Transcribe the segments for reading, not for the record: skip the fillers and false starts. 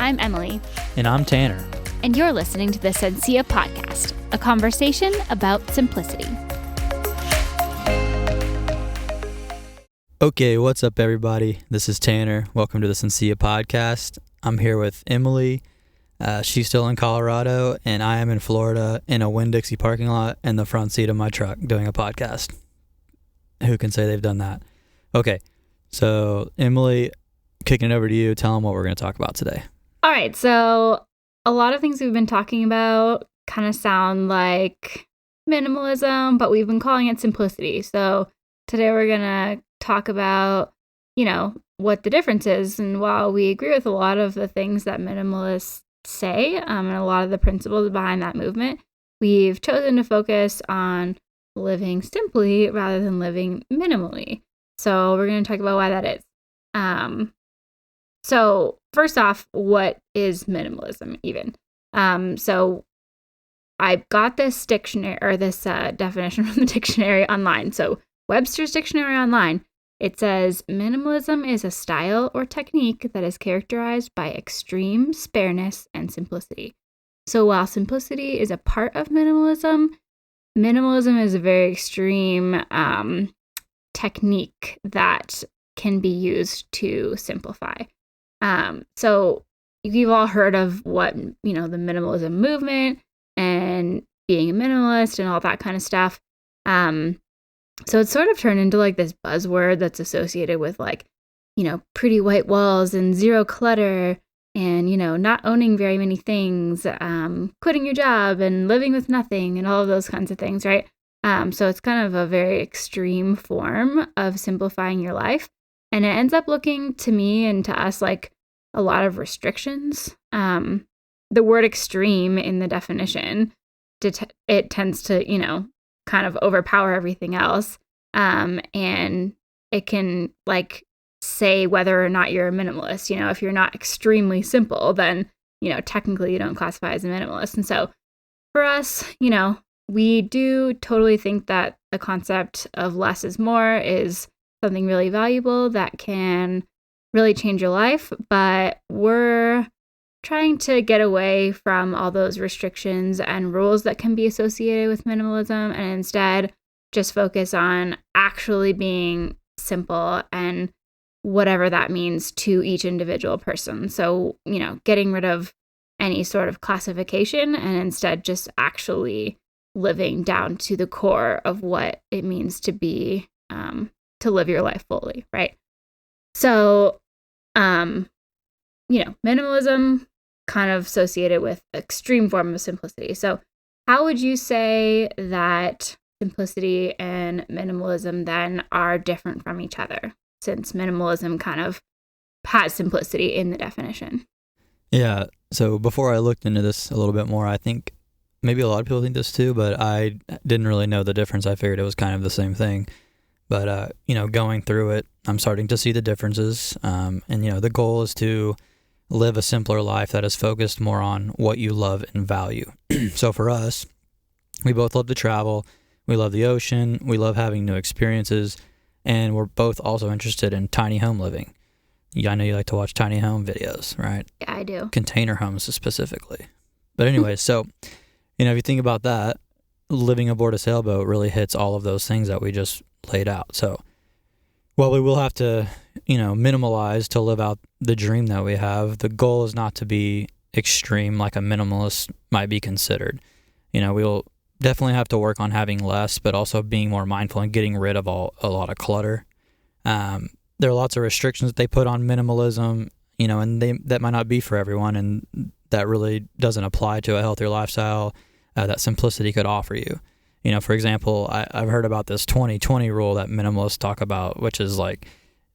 I'm Emily. And I'm Tanner. And you're listening to the Sencilla podcast, a conversation about simplicity. Okay, what's up, everybody? This is Tanner. Welcome to the Sencilla podcast. I'm here with Emily. She's still in Colorado, and I am in Florida in a Winn-Dixie parking lot in the front seat of my truck doing a podcast. Who can say they've done that? Okay, so Emily, kicking it over to you. Tell them what we're going to talk about today. All right, so a lot of things we've been talking about kind of sound like minimalism, but we've been calling it simplicity. So today we're going to talk about, what the difference is. And while we agree with a lot of the things that minimalists say and a lot of the principles behind that movement, we've chosen to focus on living simply rather than living minimally. So we're going to talk about why that is. So first off, what is minimalism even? So I got this dictionary or this definition from the dictionary online. So Webster's Dictionary online, it says minimalism is a style or technique that is characterized by extreme spareness and simplicity. So while simplicity is a part of minimalism, minimalism is a very extreme technique that can be used to simplify. So you've all heard of what, the minimalism movement and being a minimalist and all that kind of stuff. So it's sort of turned into like this buzzword that's associated with pretty white walls and zero clutter and, not owning very many things, quitting your job and living with nothing and all of those kinds of things, right? So it's kind of a very extreme form of simplifying your life. And it ends up looking to me and to us like a lot of restrictions. The word extreme in the definition, it tends to, kind of overpower everything else. And it can say whether or not you're a minimalist. If you're not extremely simple, then, technically you don't classify as a minimalist. And so for us, we do totally think that the concept of less is more is something really valuable that can really change your life, but we're trying to get away from all those restrictions and rules that can be associated with minimalism and instead just focus on actually being simple and whatever that means to each individual person. So, getting rid of any sort of classification and instead just actually living down to the core of what it means to be, to live your life fully, right? So, minimalism kind of associated with extreme form of simplicity. So how would you say that simplicity and minimalism then are different from each other, since minimalism kind of has simplicity in the definition? Yeah, so before I looked into this a little bit more, I think maybe a lot of people think this too, but I didn't really know the difference. I figured it was kind of the same thing. But, going through it, I'm starting to see the differences. And, the goal is to live a simpler life that is focused more on what you love and value. So for us, we both love to travel. We love the ocean. We love having new experiences. And we're both also interested in tiny home living. I know you like to watch tiny home videos, right? Yeah, I do. Container homes specifically. But anyway, so, if you think about that, living aboard a sailboat really hits all of those things that we just laid out. So while we will have to, minimalize to live out the dream that we have, the goal is not to be extreme like a minimalist might be considered. We'll definitely have to work on having less, but also being more mindful and getting rid of a lot of clutter. There are lots of restrictions that they put on minimalism, and that might not be for everyone, and that really doesn't apply to a healthier lifestyle that simplicity could offer you. For example, I've heard about this 20-20 rule that minimalists talk about, which is like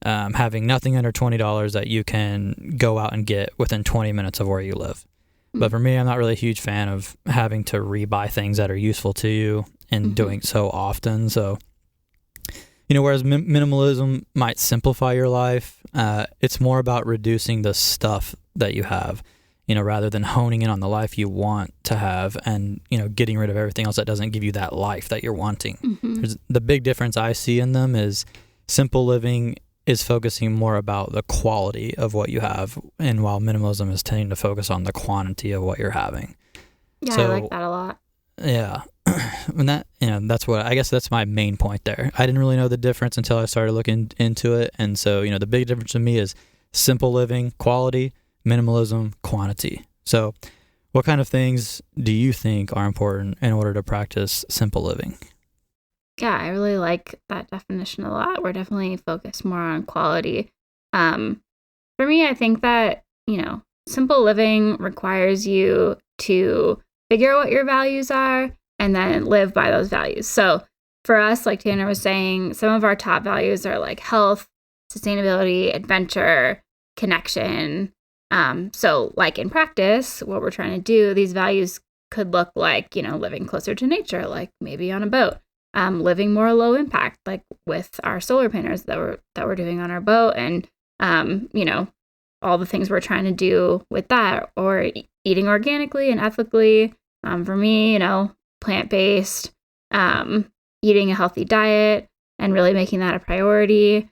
having nothing under $20 that you can go out and get within 20 minutes of where you live. But for me, I'm not really a huge fan of having to rebuy things that are useful to you and doing so often. So, whereas minimalism might simplify your life, it's more about reducing the stuff that you have, rather than honing in on the life you want to have and, getting rid of everything else that doesn't give you that life that you're wanting. The big difference I see in them is simple living is focusing more about the quality of what you have, and while minimalism is tending to focus on the quantity of what you're having. Yeah, So, I like that a lot. Yeah. And that, that's what, I guess that's my main point there. I didn't really know the difference until I started looking into it. And so, the big difference to me is simple living, quality, minimalism, quantity. So what kind of things do you think are important in order to practice simple living? Yeah, I really like that definition a lot. We're definitely focused more on quality. For me, I think that, simple living requires you to figure out what your values are and then live by those values. So for us, like Tanner was saying, some of our top values are like health, sustainability, adventure, connection. So like in practice, what we're trying to do, these values could look like, living closer to nature, like maybe on a boat. Living more low impact, like with our solar panels that we're doing on our boat, and all the things we're trying to do with that, or eating organically and ethically. For me, plant-based, eating a healthy diet, and really making that a priority.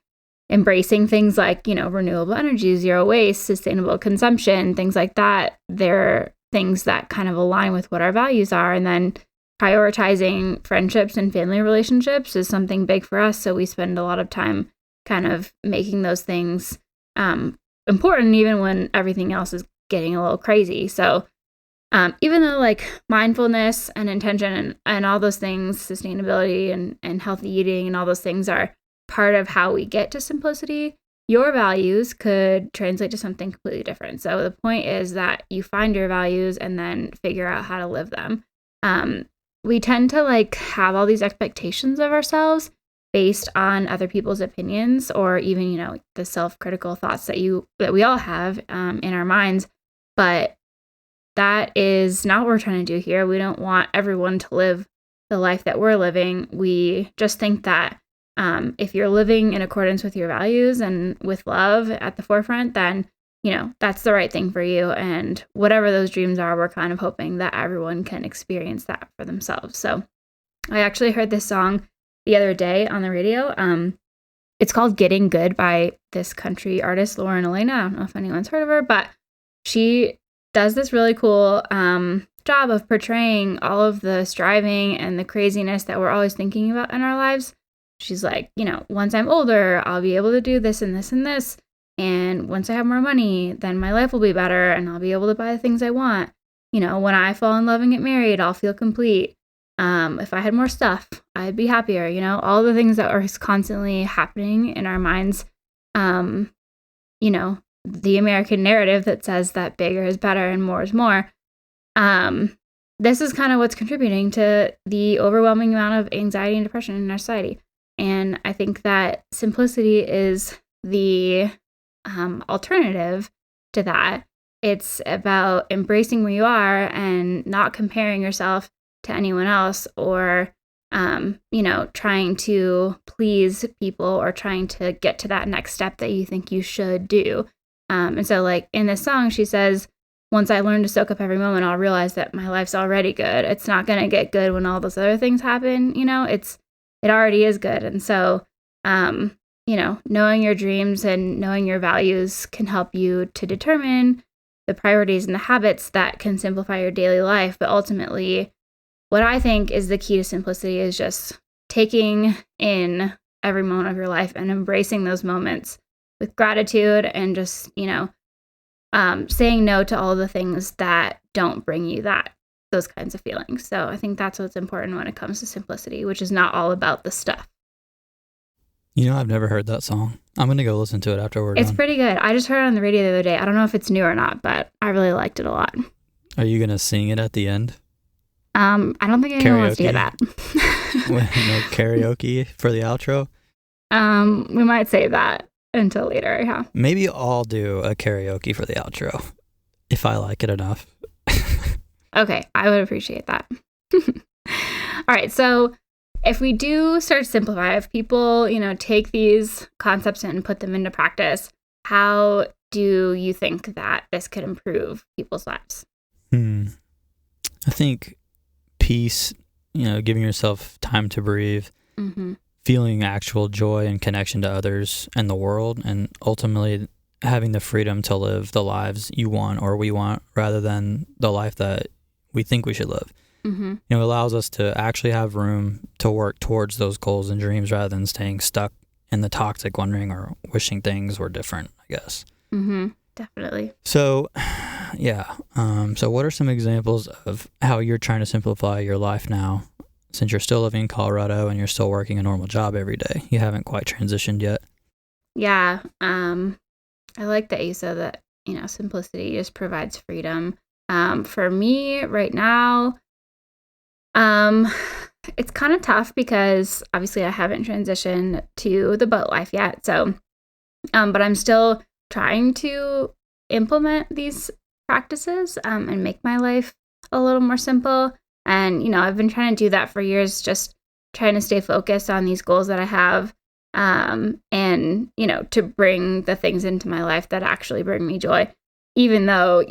Embracing things like renewable energy, zero waste, sustainable consumption, things like that. They're things that kind of align with what our values are, and then prioritizing friendships and family relationships is something big for us. So we spend a lot of time kind of making those things important, even when everything else is getting a little crazy. So even though like mindfulness and intention and all those things, sustainability and healthy eating and all those things are part of how we get to simplicity, your values could translate to something completely different. So the point is that you find your values and then figure out how to live them. We tend to like have all these expectations of ourselves based on other people's opinions, or even, the self-critical thoughts that we all have in our minds. But that is not what we're trying to do here. We don't want everyone to live the life that we're living. We just think that if you're living in accordance with your values and with love at the forefront, then that's the right thing for you. And whatever those dreams are, we're kind of hoping that everyone can experience that for themselves. So I actually heard this song the other day on the radio. It's called Getting Good by this country artist, Lauren Elena. I don't know if anyone's heard of her, but she does this really cool job of portraying all of the striving and the craziness that we're always thinking about in our lives. She's like, once I'm older, I'll be able to do this and this and this. And once I have more money, then my life will be better and I'll be able to buy the things I want. When I fall in love and get married, I'll feel complete. If I had more stuff, I'd be happier. All the things that are constantly happening in our minds. The American narrative that says that bigger is better and more is more. This is kind of what's contributing to the overwhelming amount of anxiety and depression in our society. And I think that simplicity is the alternative to that. It's about embracing where you are and not comparing yourself to anyone else, or trying to please people or trying to get to that next step that you think you should do. And so like in this song, she says, once I learn to soak up every moment, I'll realize that my life's already good. It's not going to get good when all those other things happen. It already is good. And so, knowing your dreams and knowing your values can help you to determine the priorities and the habits that can simplify your daily life. But ultimately, what I think is the key to simplicity is just taking in every moment of your life and embracing those moments with gratitude, and just, saying no to all the things that don't bring you those kinds of feelings. So I think that's what's important when it comes to simplicity, which is not all about the stuff. I've never heard that song. I'm going to go listen to it after we're done. It's pretty good. I just heard it on the radio the other day. I don't know if it's new or not, but I really liked it a lot. Are you going to sing it at the end? I don't think anyone wants to hear that. No karaoke for the outro? We might save that until later, yeah. Maybe I'll do a karaoke for the outro, if I like it enough. Okay, I would appreciate that. All right, so if we do start to simplify, if people, take these concepts and put them into practice, how do you think that this could improve people's lives? I think peace, giving yourself time to breathe, feeling actual joy and connection to others and the world, and ultimately having the freedom to live the lives you want or we want rather than the life that we think we should live. Mm-hmm. It allows us to actually have room to work towards those goals and dreams rather than staying stuck in the toxic wondering or wishing things were different, I guess. Mm-hmm. Definitely. So, yeah. So what are some examples of how you're trying to simplify your life now, since you're still living in Colorado and you're still working a normal job every day? You haven't quite transitioned yet. Yeah. I like that you said that, simplicity just provides freedom. For me right now, it's kind of tough because obviously I haven't transitioned to the boat life yet. So, but I'm still trying to implement these practices, and make my life a little more simple. And, I've been trying to do that for years, just trying to stay focused on these goals that I have, and, to bring the things into my life that actually bring me joy, even though,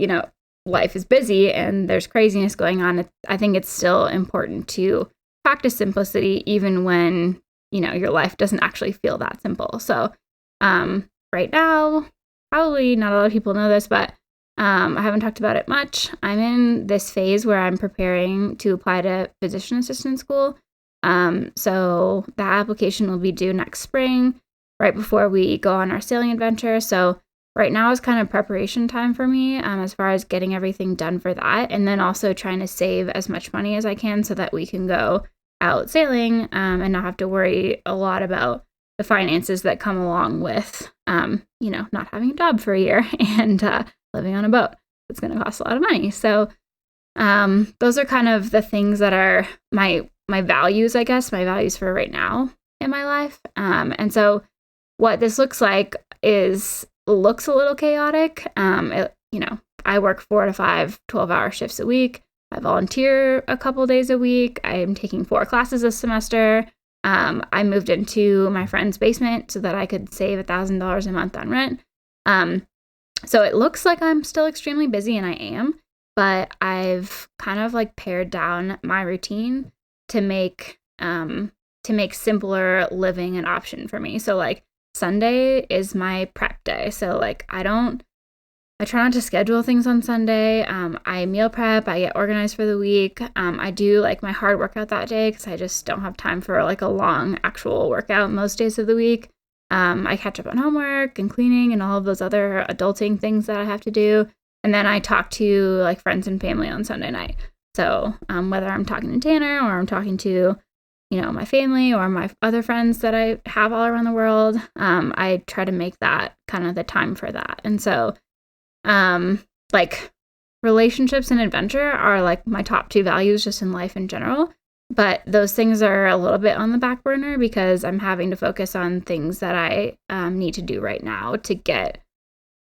life is busy and there's craziness going on. I think it's still important to practice simplicity, even when, your life doesn't actually feel that simple. So, right now, probably not a lot of people know this, but I haven't talked about it much. I'm in this phase where I'm preparing to apply to physician assistant school. So that application will be due next spring, right before we go on our sailing adventure. So right now is kind of preparation time for me, as far as getting everything done for that. And then also trying to save as much money as I can so that we can go out sailing, and not have to worry a lot about the finances that come along with, not having a job for a year and living on a boat. It's going to cost a lot of money. So those are kind of the things that are my values, I guess, my values for right now in my life. And so what this looks like looks a little chaotic. I work 4 to 5 12-hour shifts a week. I volunteer a couple days a week. I'm taking 4 classes this semester. I moved into my friend's basement so that I could save $1,000 a month on rent. So it looks like I'm still extremely busy, and I am, but I've kind of pared down my routine to make simpler living an option for me. So Sunday is my prep day. So I try not to schedule things on Sunday. I meal prep. I get organized for the week. I do my hard workout that day because I just don't have time for a long actual workout most days of the week. I catch up on homework and cleaning and all of those other adulting things that I have to do. And then I talk to friends and family on Sunday night. So whether I'm talking to Tanner or I'm talking to, my family or my other friends that I have all around the world, I try to make that kind of the time for that. And so relationships and adventure are my top 2 values just in life in general. But those things are a little bit on the back burner because I'm having to focus on things that I need to do right now to get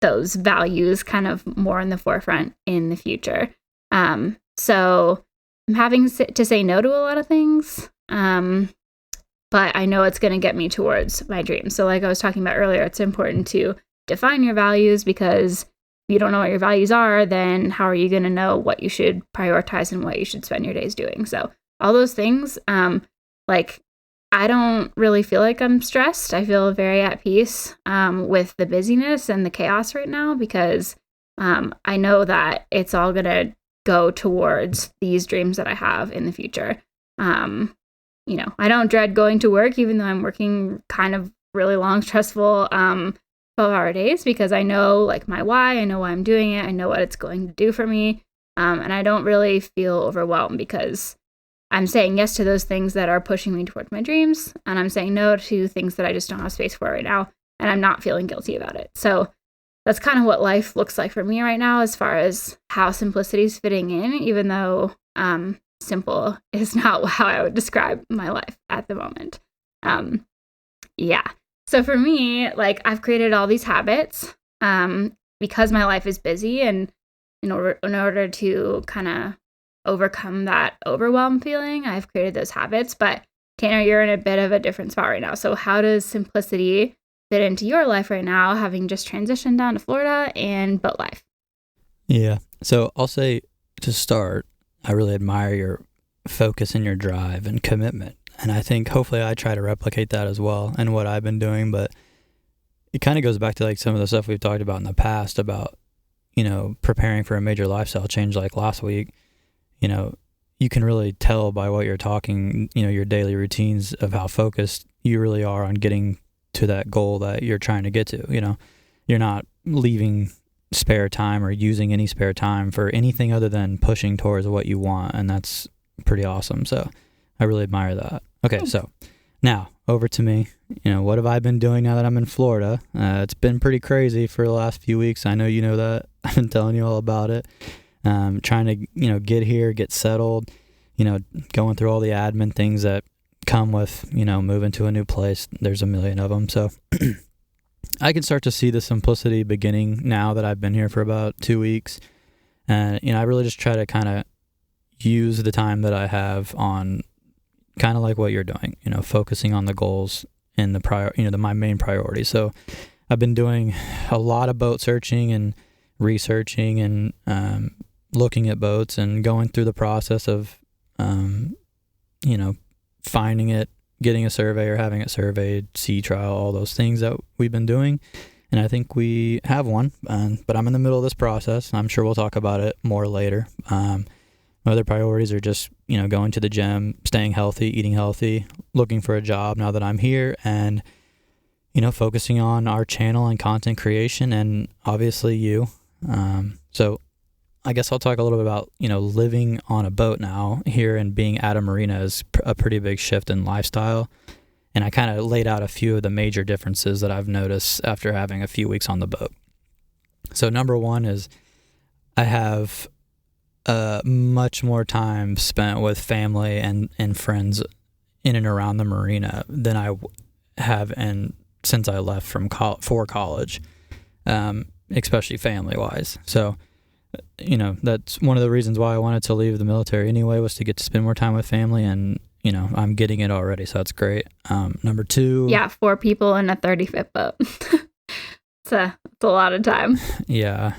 those values kind of more in the forefront in the future. So I'm having to say no to a lot of things, but I know it's going to get me towards my dreams. So like I was talking about earlier, it's important to define your values, because if you don't know what your values are, then how are you going to know what you should prioritize and what you should spend your days doing? So all those things, I don't really feel like I'm stressed. I feel very at peace with the busyness and the chaos right now, because I know that it's all going to go towards these dreams that I have in the future. I don't dread going to work, even though I'm working kind of really long, stressful 12-hour days, because I know my why, I know why I'm doing it, I know what it's going to do for me, and I don't really feel overwhelmed because I'm saying yes to those things that are pushing me towards my dreams, and I'm saying no to things that I just don't have space for right now, and I'm not feeling guilty about it. So that's kind of what life looks like for me right now, as far as how simplicity is fitting in, even though simple is not how I would describe my life at the moment. Yeah. So for me, I've created all these habits because my life is busy, and in order to kind of overcome that overwhelm feeling, I've created those habits. But Tanner, you're in a bit of a different spot right now. So how does simplicity fit into your life right now, having just transitioned down to Florida and boat life? Yeah. So I'll say, to start, I really admire your focus and your drive and commitment. And I think hopefully I try to replicate that as well and what I've been doing. But it kind of goes back to like some of the stuff we've talked about in the past about, preparing for a major lifestyle change like last week. You can really tell by what you're talking, your daily routines of how focused you really are on getting to that goal that you're trying to get to. You're not leaving spare time or using any spare time for anything other than pushing towards what you want. And that's pretty awesome. So I really admire that. Okay. So now over to me. What have I been doing now that I'm in Florida? It's been pretty crazy for the last few weeks. I know you know that. I've been telling you all about it. Trying to, get here, get settled, going through all the admin things that come with, moving to a new place. There's a million of them. So I can start to see the simplicity beginning now that I've been here for about 2 weeks. And, I really just try to kind of use the time that I have on kind of like what you're doing, focusing on the goals and my main priority. So I've been doing a lot of boat searching and researching and, looking at boats and going through the process of, finding it, getting a surveyor, having it surveyed, sea trial, all those things that we've been doing. And I think we have one, but I'm in the middle of this process. I'm sure we'll talk about it more later. My other priorities are just, going to the gym, staying healthy, eating healthy, looking for a job now that I'm here, and, focusing on our channel and content creation and obviously you. So I guess I'll talk a little bit about, living on a boat now here and being at a marina is a pretty big shift in lifestyle. And I kind of laid out a few of the major differences that I've noticed after having a few weeks on the boat. So number one is I have much more time spent with family and friends in and around the marina than I have since I left for college, especially family-wise. So that's one of the reasons why I wanted to leave the military anyway, was to get to spend more time with family, and, I'm getting it already. So that's great. Number two. Yeah. 4 people in a 30-foot boat. It's a lot of time. Yeah,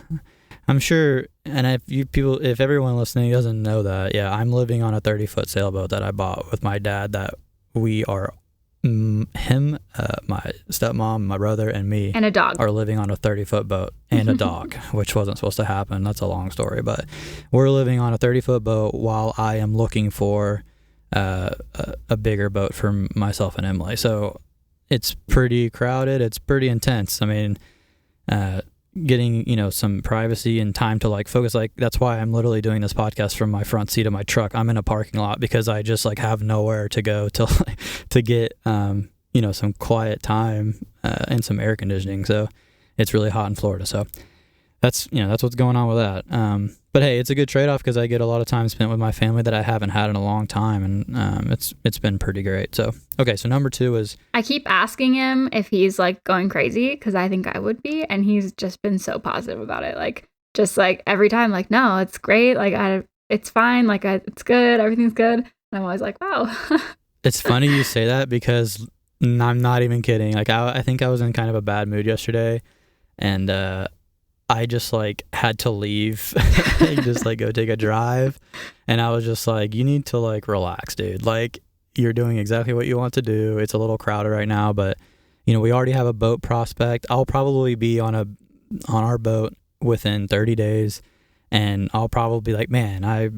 I'm sure. And if everyone listening doesn't know that, yeah, I'm living on a 30-foot sailboat that I bought with my dad, that we are, my stepmom, my brother, and me, and a dog, are living on a 30-foot boat, and a dog, which wasn't supposed to happen. That's a long story, but we're living on a 30-foot boat while I am looking for a bigger boat for myself and Emily. So it's pretty crowded. It's pretty intense. I mean, getting, some privacy and time to like focus. Like, that's why I'm literally doing this podcast from my front seat of my truck. I'm in a parking lot because I just like have nowhere to go to get, some quiet time, and some air conditioning. So it's really hot in Florida. So that's what's going on with that. But hey, it's a good trade-off because I get a lot of time spent with my family that I haven't had in a long time. And, it's been pretty great. So, okay. So number 2 is, I keep asking him if he's like going crazy, because I think I would be. And he's just been so positive about it. Like, just like every time, like, no, it's great. Like, it's fine. Like, it's good. Everything's good. And I'm always like, wow. It's funny you say that because I'm not even kidding. Like, I think I was in kind of a bad mood yesterday, and, I just like had to leave and just like go take a drive. And I was just like, you need to like relax, dude. Like, you're doing exactly what you want to do. It's a little crowded right now, but we already have a boat prospect. I'll probably be on our boat within 30 days. And I'll probably be like, man, I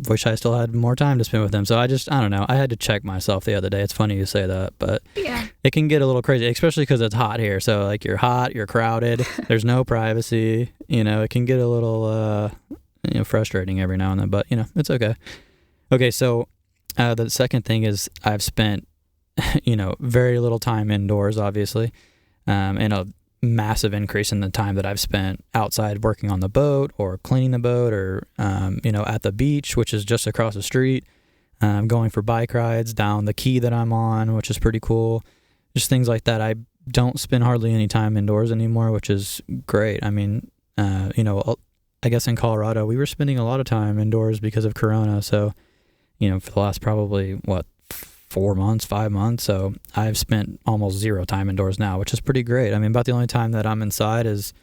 wish I still had more time to spend with them. So I don't know. I had to check myself the other day. It's funny you say that, but yeah, it can get a little crazy, especially because it's hot here. So like, you're hot, you're crowded, there's no privacy, it can get a little, frustrating every now and then, but it's okay. Okay. So, the second thing is I've spent, very little time indoors, obviously, and a massive increase in the time that I've spent outside working on the boat or cleaning the boat or, at the beach, which is just across the street, going for bike rides down the key that I'm on, which is pretty cool. Just things like that. I don't spend hardly any time indoors anymore, which is great. I mean, I guess in Colorado, we were spending a lot of time indoors because of Corona. So, for the last probably 4 months, 5 months. So I've spent almost 0 time indoors now, which is pretty great. I mean, about the only time that I'm inside is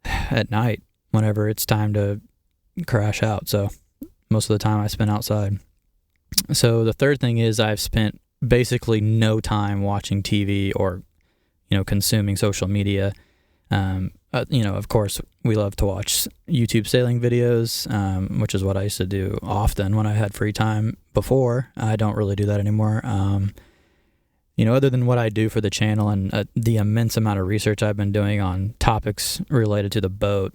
at night whenever it's time to crash out. So most of the time I spend outside. So the third thing is I've spent basically no time watching TV or, consuming social media. Of course, we love to watch YouTube sailing videos, which is what I used to do often when I had free time before. I don't really do that anymore. Other than what I do for the channel and the immense amount of research I've been doing on topics related to the boat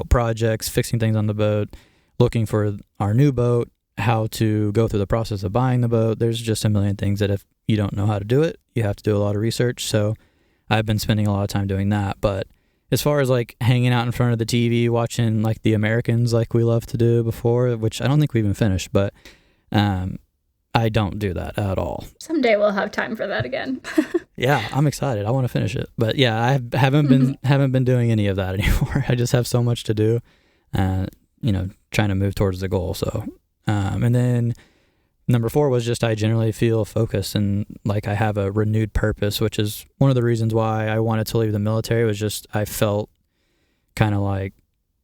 projects, fixing things on the boat, looking for our new boat, how to go through the process of buying the boat. There's just a million things that if you don't know how to do it, you have to do a lot of research. So I've been spending a lot of time doing that. But as far as like hanging out in front of the TV, watching like The Americans like we loved to do before, which I don't think we even finished, but I don't do that at all. Someday we'll have time for that again. Yeah, I'm excited. I want to finish it. But yeah, I haven't been doing any of that anymore. I just have so much to do, trying to move towards the goal. So, and then number 4 was just I generally feel focused and like I have a renewed purpose, which is one of the reasons why I wanted to leave the military. Was just I felt kind of like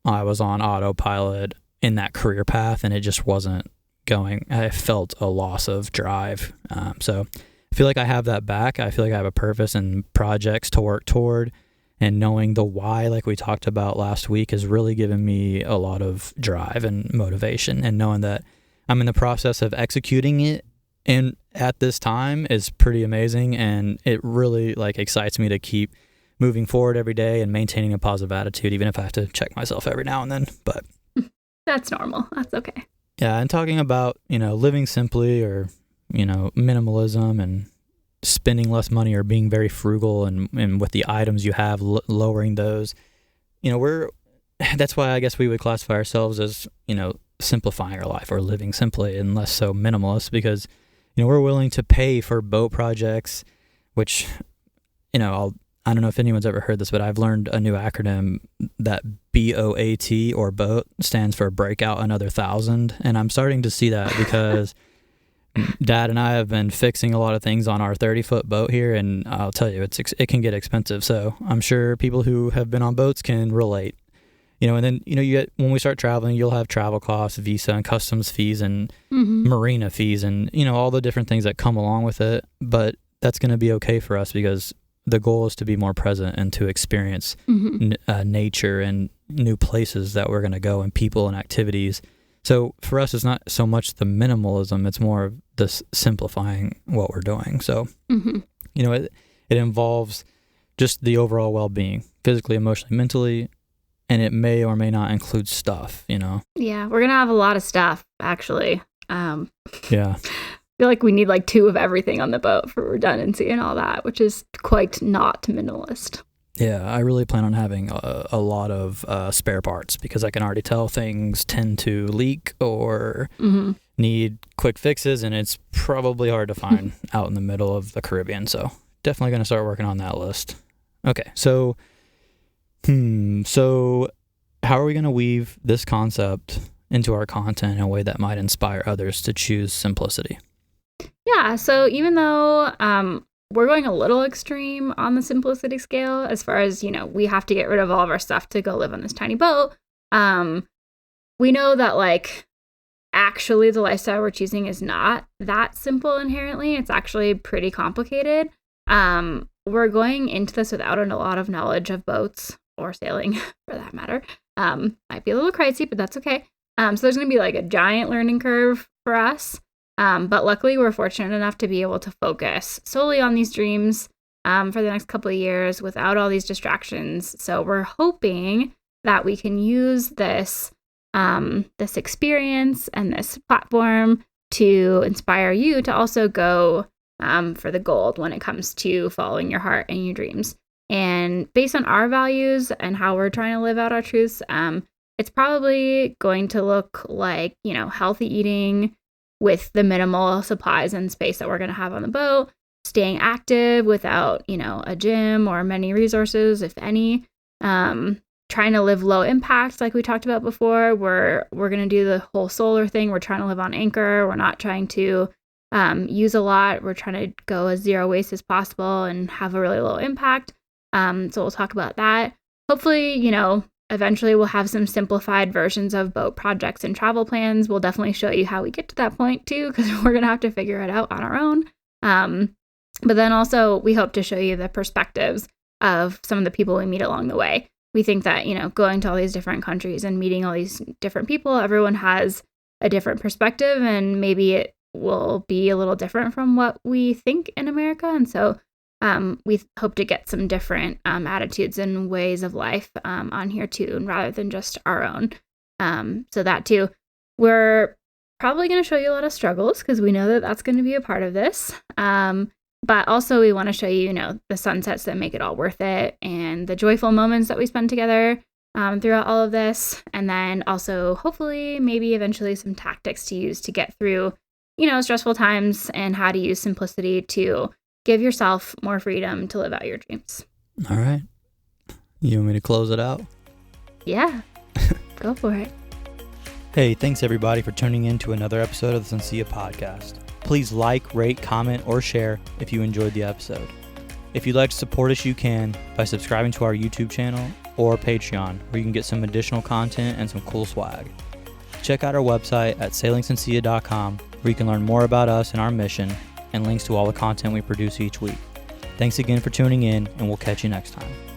I was on autopilot in that career path and it just wasn't going. I felt a loss of drive. So I feel like I have that back. I feel like I have a purpose and projects to work toward, and knowing the why, like we talked about last week, has really given me a lot of drive and motivation, and knowing that I'm in the process of executing it and at this time is pretty amazing, and it really like excites me to keep moving forward every day and maintaining a positive attitude, even if I have to check myself every now and then. But that's normal. That's okay. Yeah, and talking about, living simply or, minimalism and spending less money or being very frugal and with the items you have, lowering those, that's why I guess we would classify ourselves as, simplifying our life or living simply and less so minimalist, because, we're willing to pay for boat projects, which, I don't know if anyone's ever heard this, but I've learned a new acronym that BOAT, or BOAT, stands for break out another 1,000. And I'm starting to see that because Dad and I have been fixing a lot of things on our 30-foot boat here. And I'll tell you, it can get expensive. So I'm sure people who have been on boats can relate. And then, you get, when we start traveling, you'll have travel costs, visa and customs fees and marina fees and, all the different things that come along with it. But that's going to be okay for us because the goal is to be more present and to experience nature and new places that we're going to go and people and activities. So for us, it's not so much the minimalism, it's more of this simplifying what we're doing. So, it involves just the overall well-being, physically, emotionally, mentally, and it may or may not include stuff, Yeah, we're going to have a lot of stuff, actually. Yeah. I feel like we need like 2 of everything on the boat for redundancy and all that, which is quite not minimalist. Yeah, I really plan on having a lot of spare parts because I can already tell things tend to leak or need quick fixes, and it's probably hard to find out in the middle of the Caribbean. So definitely going to start working on that list. Okay, so how are we going to weave this concept into our content in a way that might inspire others to choose simplicity? Yeah, so even though we're going a little extreme on the simplicity scale, as far as, we have to get rid of all of our stuff to go live on this tiny boat, we know that, like, actually the lifestyle we're choosing is not that simple inherently. It's actually pretty complicated. We're going into this without a lot of knowledge of boats or sailing, for that matter. Might be a little crazy, but that's okay. So there's going to be, like, a giant learning curve for us. But luckily, we're fortunate enough to be able to focus solely on these dreams for the next couple of years without all these distractions. So we're hoping that we can use this this experience and this platform to inspire you to also go for the gold when it comes to following your heart and your dreams. And based on our values and how we're trying to live out our truths, it's probably going to look like, healthy eating with the minimal supplies and space that we're going to have on the boat, staying active without, a gym or many resources, if any, trying to live low impact like we talked about before. We're going to do the whole solar thing. We're trying to live on anchor. We're not trying to use a lot. We're trying to go as zero waste as possible and have a really low impact. So we'll talk about that. Hopefully, eventually we'll have some simplified versions of boat projects and travel plans. We'll definitely show you how we get to that point too, because we're going to have to figure it out on our own. But then also we hope to show you the perspectives of some of the people we meet along the way. We think that, going to all these different countries and meeting all these different people, everyone has a different perspective, and maybe it will be a little different from what we think in America. And so we hope to get some different attitudes and ways of life on here too, rather than just our own. So that too, we're probably going to show you a lot of struggles, because we know that that's going to be a part of this. But also we want to show you, the sunsets that make it all worth it, and the joyful moments that we spend together throughout all of this. And then also hopefully maybe eventually some tactics to use to get through, stressful times, and how to use simplicity to give yourself more freedom to live out your dreams. All right. You want me to close it out? Yeah, go for it. Hey, thanks everybody for tuning in to another episode of the Sencilla podcast. Please like, rate, comment, or share if you enjoyed the episode. If you'd like to support us, you can by subscribing to our YouTube channel or Patreon, where you can get some additional content and some cool swag. Check out our website at sailingsencilla.com, where you can learn more about us and our mission, and links to all the content we produce each week. Thanks again for tuning in, and we'll catch you next time.